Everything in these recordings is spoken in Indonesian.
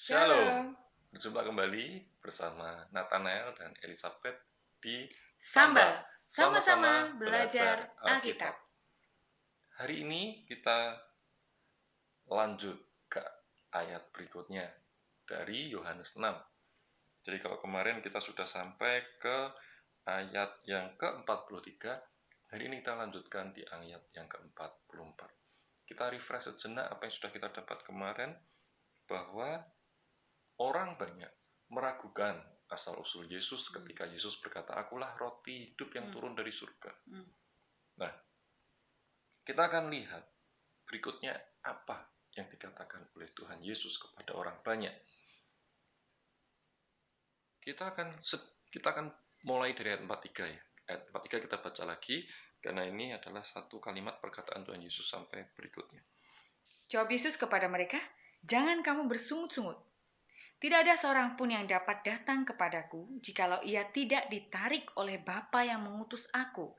Shalom, Shalom, berjumpa kembali bersama Nathanael dan Elizabeth di Sambal, Samba, sama-sama sama-sama belajar belajar Alkitab. Alkitab. Hari ini kita lanjut ke ayat berikutnya dari Yohanes 6. Jadi kalau kemarin kita sudah sampai ke ayat yang ke-43, hari ini kita lanjutkan di ayat yang ke-44. Kita refresh sejenak apa yang sudah kita dapat kemarin, bahwa orang banyak meragukan asal-usul Yesus ketika Yesus berkata, "Akulah roti hidup yang turun dari surga." Nah, kita akan lihat berikutnya apa yang dikatakan oleh Tuhan Yesus kepada orang banyak. Kita akan mulai dari ayat 43 ya. Ayat 43 kita baca lagi, karena ini adalah satu kalimat perkataan Tuhan Yesus sampai berikutnya. Jawab Yesus kepada mereka, "Jangan kamu bersungut-sungut. Tidak ada seorang pun yang dapat datang kepadaku jikalau ia tidak ditarik oleh Bapa yang mengutus aku,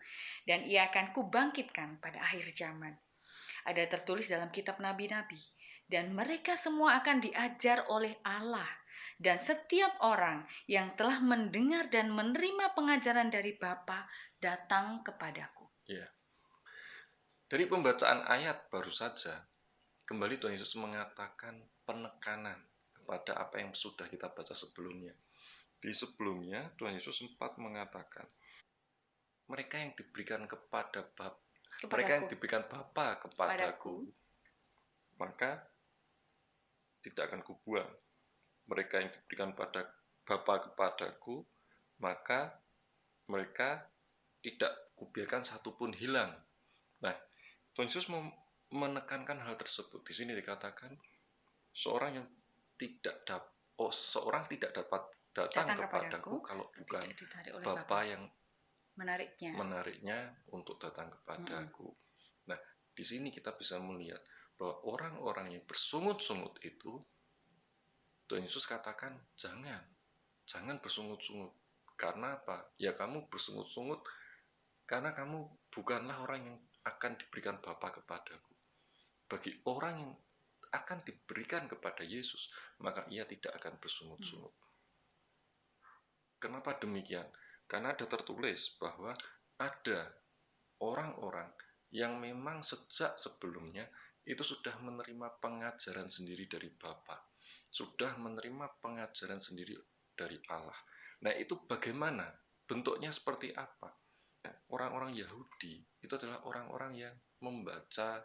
dan ia akan kubangkitkan pada akhir zaman." Ada tertulis dalam kitab nabi-nabi, dan mereka semua akan diajar oleh Allah, dan setiap orang yang telah mendengar dan menerima pengajaran dari Bapa datang kepadaku. Ya. Dari pembacaan ayat baru saja, kembali Tuhan Yesus mengatakan penekanan kepada apa yang sudah kita baca sebelumnya. Di sebelumnya, Tuhan Yesus sempat mengatakan, mereka yang diberikan Bapa kepadaku, maka tidak akan kubuang. Mereka yang diberikan pada Bapa kepadaku, maka mereka tidak kubiarkan satupun hilang. Nah, Tuhan Yesus menekankan hal tersebut. Di sini dikatakan seorang tidak dapat datang kepadaku kalau bukan Bapa yang menariknya untuk datang kepadaku. Nah, di sini kita bisa melihat bahwa orang-orang yang bersungut-sungut itu, Tuhan Yesus katakan jangan bersungut-sungut. Karena apa? Ya kamu bersungut-sungut karena kamu bukanlah orang yang akan diberikan Bapa kepadaku. Bagi orang yang akan diberikan kepada Yesus, maka ia tidak akan bersungut-sungut. Kenapa demikian? Karena ada tertulis bahwa ada orang-orang yang memang sejak sebelumnya itu sudah menerima pengajaran sendiri dari Bapa, sudah menerima pengajaran sendiri dari Allah. Nah, itu bagaimana? Bentuknya seperti apa? Orang-orang Yahudi itu adalah orang-orang yang membaca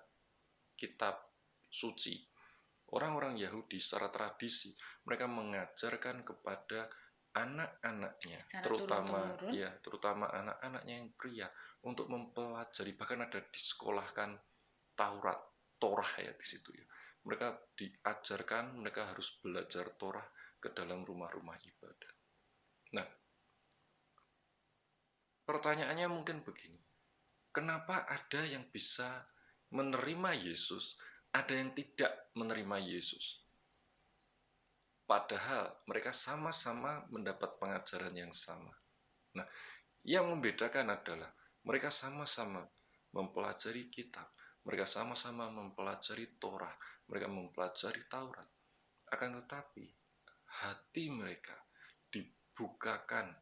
kitab suci. Orang-orang Yahudi secara tradisi, mereka mengajarkan kepada anak-anaknya, terutama anak-anaknya yang pria, untuk mempelajari, bahkan ada disekolahkan Torah ya di situ ya. Mereka diajarkan, mereka harus belajar Torah ke dalam rumah-rumah ibadah. Nah, pertanyaannya mungkin begini, kenapa ada yang bisa menerima Yesus, ada yang tidak menerima Yesus? Padahal mereka sama-sama mendapat pengajaran yang sama. Nah, yang membedakan adalah mereka sama-sama mempelajari kitab, mereka sama-sama mempelajari Torah, mereka mempelajari Taurat. Akan tetapi, hati mereka dibukakan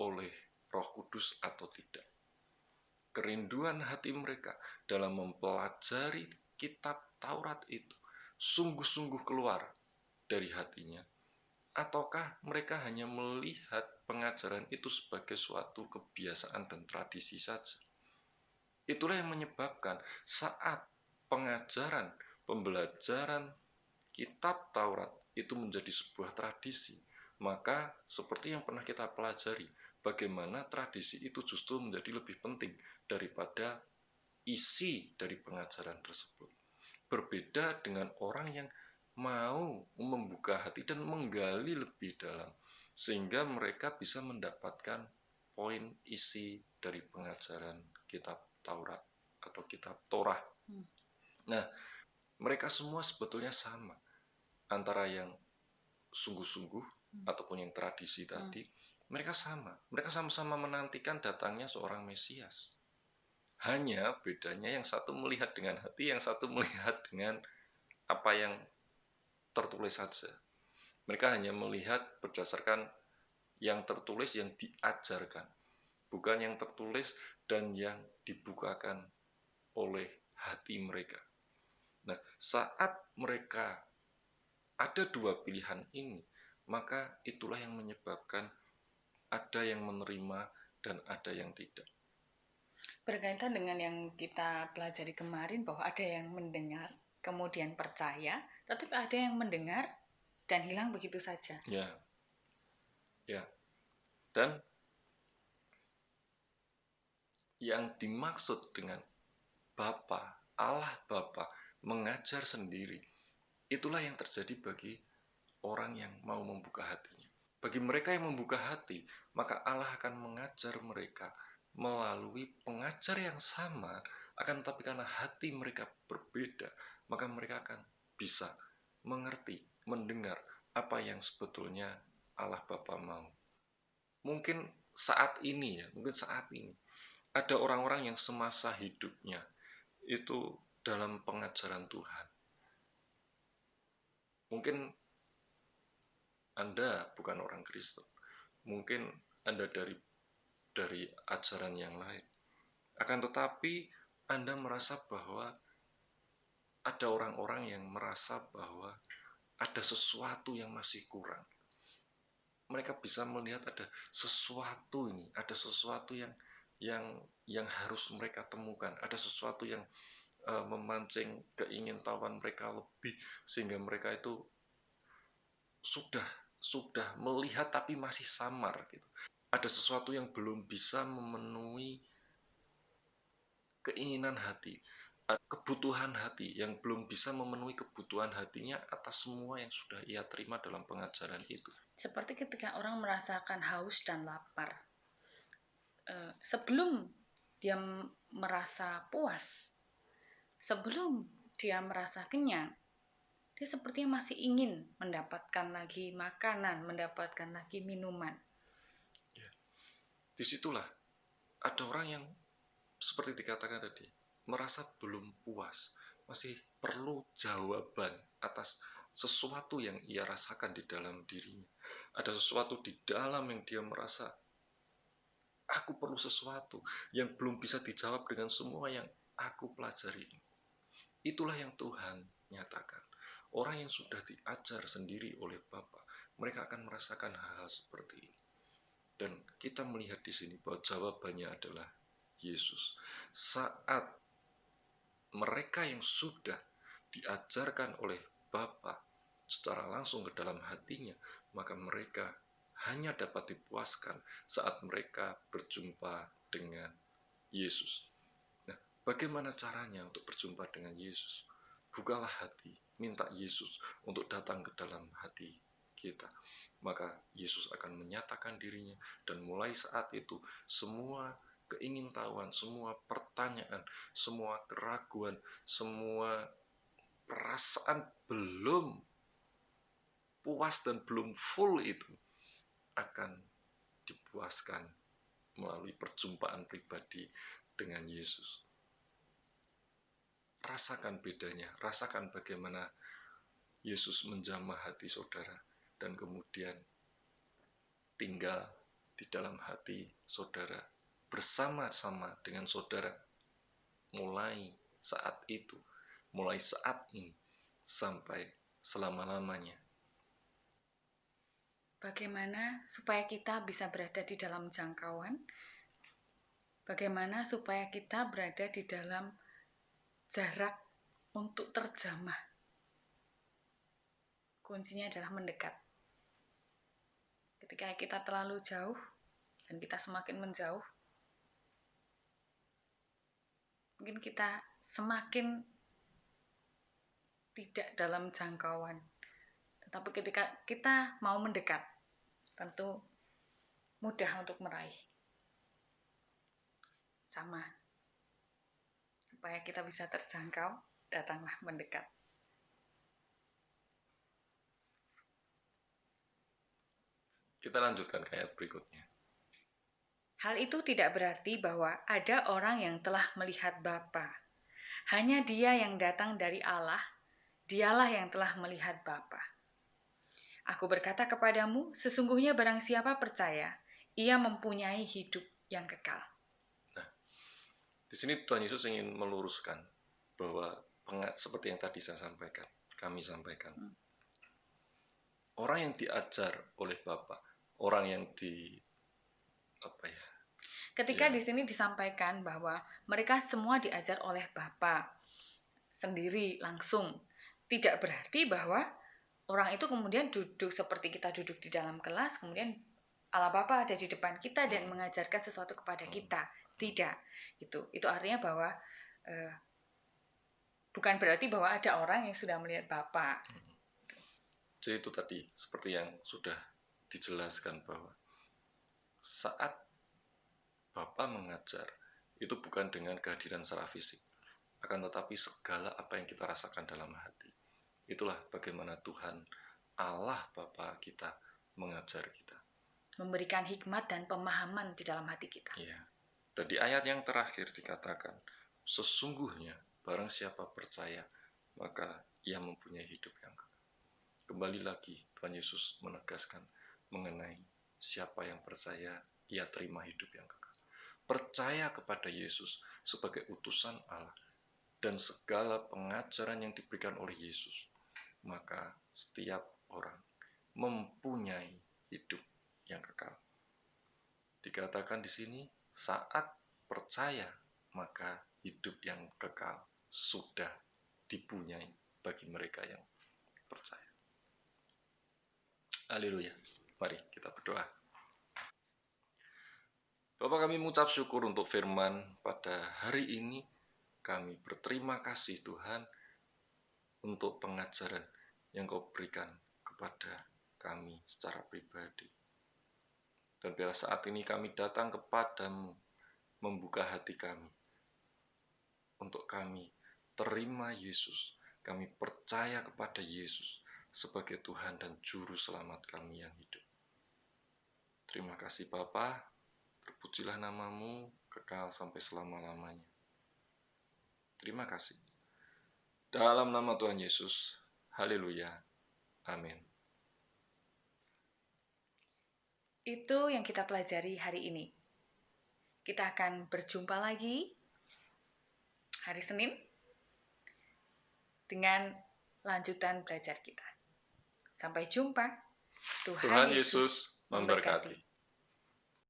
oleh Roh Kudus atau tidak. Kerinduan hati mereka dalam mempelajari kitab Taurat itu sungguh-sungguh keluar dari hatinya, ataukah mereka hanya melihat pengajaran itu sebagai suatu kebiasaan dan tradisi saja? Itulah yang menyebabkan saat pembelajaran kitab Taurat itu menjadi sebuah tradisi, maka seperti yang pernah kita pelajari, bagaimana tradisi itu justru menjadi lebih penting daripada isi dari pengajaran tersebut. Berbeda dengan orang yang mau membuka hati dan menggali lebih dalam, sehingga mereka bisa mendapatkan poin isi dari pengajaran kitab Taurat atau kitab Torah. Nah, mereka semua sebetulnya sama, antara yang sungguh-sungguh ataupun yang tradisi tadi. Mereka sama-sama menantikan datangnya seorang Mesias. Hanya bedanya yang satu melihat dengan hati, yang satu melihat dengan apa yang tertulis saja. Mereka hanya melihat berdasarkan yang tertulis, yang diajarkan, bukan yang tertulis dan yang dibukakan oleh hati mereka. Nah, saat mereka ada dua pilihan ini, maka itulah yang menyebabkan ada yang menerima dan ada yang tidak. Berkaitan dengan yang kita pelajari kemarin bahwa ada yang mendengar, kemudian percaya, tetapi ada yang mendengar dan hilang begitu saja. Ya. Dan yang dimaksud dengan Allah Bapa mengajar sendiri, itulah yang terjadi bagi orang yang mau membuka hatinya. Bagi mereka yang membuka hati, maka Allah akan mengajar mereka melalui pengajar yang sama, akan tetapi karena hati mereka berbeda, maka mereka akan bisa mengerti, mendengar apa yang sebetulnya Allah Bapa mau. Mungkin saat ini ada orang-orang yang semasa hidupnya itu dalam pengajaran Tuhan. Mungkin Anda bukan orang Kristen, mungkin Anda dari ajaran yang lain. Akan tetapi Anda merasa bahwa ada orang-orang yang merasa bahwa ada sesuatu yang masih kurang. Mereka bisa melihat ada sesuatu yang harus mereka temukan, ada sesuatu yang memancing keingintahuan mereka lebih, sehingga mereka itu sudah melihat tapi masih samar gitu. Ada sesuatu yang belum bisa memenuhi keinginan hati, kebutuhan hati yang belum bisa memenuhi kebutuhan hatinya atas semua yang sudah ia terima dalam pengajaran itu. Seperti ketika orang merasakan haus dan lapar, sebelum dia merasa puas, sebelum dia merasa kenyang, dia sepertinya masih ingin mendapatkan lagi makanan, mendapatkan lagi minuman. Ya. Disitulah ada orang yang seperti dikatakan tadi, merasa belum puas, masih perlu jawaban atas sesuatu yang ia rasakan di dalam dirinya. Ada sesuatu di dalam yang dia merasa, aku perlu sesuatu yang belum bisa dijawab dengan semua yang aku pelajari. Itulah yang Tuhan nyatakan. Orang yang sudah diajar sendiri oleh Bapa, mereka akan merasakan hal-hal seperti ini. Dan kita melihat di sini bahwa jawabannya adalah Yesus. Saat mereka yang sudah diajarkan oleh Bapa secara langsung ke dalam hatinya, maka mereka hanya dapat dipuaskan saat mereka berjumpa dengan Yesus. Nah, bagaimana caranya untuk berjumpa dengan Yesus? Bukalah hati, minta Yesus untuk datang ke dalam hati kita. Maka Yesus akan menyatakan dirinya, dan mulai saat itu semua keingintahuan, semua pertanyaan, semua keraguan, semua perasaan belum puas dan belum full itu akan dipuaskan melalui perjumpaan pribadi dengan Yesus. Rasakan bedanya, rasakan bagaimana Yesus menjamah hati saudara dan kemudian tinggal di dalam hati saudara bersama-sama dengan saudara mulai saat itu, mulai saat ini sampai selama-lamanya. Bagaimana supaya kita bisa berada di dalam jangkauan? Bagaimana supaya kita berada di dalam jarak untuk terjamah? Kuncinya adalah mendekat. Ketika kita terlalu jauh dan kita semakin menjauh, mungkin kita semakin tidak dalam jangkauan. Tetapi ketika kita mau mendekat, tentu mudah untuk meraih. Sama. Supaya kita bisa terjangkau, datanglah mendekat. Kita lanjutkan ke ayat berikutnya. Hal itu tidak berarti bahwa ada orang yang telah melihat Bapa. Hanya Dia yang datang dari Allah, Dialah yang telah melihat Bapa. Aku berkata kepadamu, sesungguhnya barang siapa percaya, ia mempunyai hidup yang kekal. Nah, di sini Tuhan Yesus ingin meluruskan bahwa seperti yang tadi kami sampaikan. Orang yang diajar oleh Bapa, orang yang Ketika di sini disampaikan bahwa mereka semua diajar oleh Bapa sendiri langsung, tidak berarti bahwa orang itu kemudian duduk seperti kita duduk di dalam kelas, kemudian Allah Bapa ada di depan kita dan mengajarkan sesuatu kepada kita. Tidak, gitu. Itu artinya bahwa bukan berarti bahwa ada orang yang sudah melihat Bapa. Jadi itu tadi seperti yang sudah dijelaskan bahwa saat Bapa mengajar itu bukan dengan kehadiran secara fisik, akan tetapi segala apa yang kita rasakan dalam hati. Itulah bagaimana Tuhan Allah Bapa kita mengajar kita, memberikan hikmat dan pemahaman di dalam hati kita. Ya. Dan di ayat yang terakhir dikatakan, sesungguhnya barang siapa percaya, maka ia mempunyai hidup yang kekal. Kembali lagi Tuhan Yesus menegaskan mengenai siapa yang percaya, ia terima hidup yang kekal. Percaya kepada Yesus sebagai utusan Allah dan segala pengajaran yang diberikan oleh Yesus, maka setiap orang mempunyai hidup yang kekal. Dikatakan di sini, saat percaya, maka hidup yang kekal sudah dipunyai bagi mereka yang percaya. Haleluya. Mari kita berdoa. Bapa, kami mengucap syukur untuk firman pada hari ini. Kami berterima kasih Tuhan untuk pengajaran yang Kau berikan kepada kami secara pribadi. Dan biarlah saat ini kami datang kepadamu, membuka hati kami, untuk kami terima Yesus. Kami percaya kepada Yesus sebagai Tuhan dan Juru Selamat kami yang hidup. Terima kasih Bapa, terpujilah nama-Mu kekal sampai selama-lamanya. Terima kasih. Dalam nama Tuhan Yesus, haleluya, amin. Itu yang kita pelajari hari ini. Kita akan berjumpa lagi hari Senin dengan lanjutan belajar kita. Sampai jumpa. Tuhan Yesus memberkati.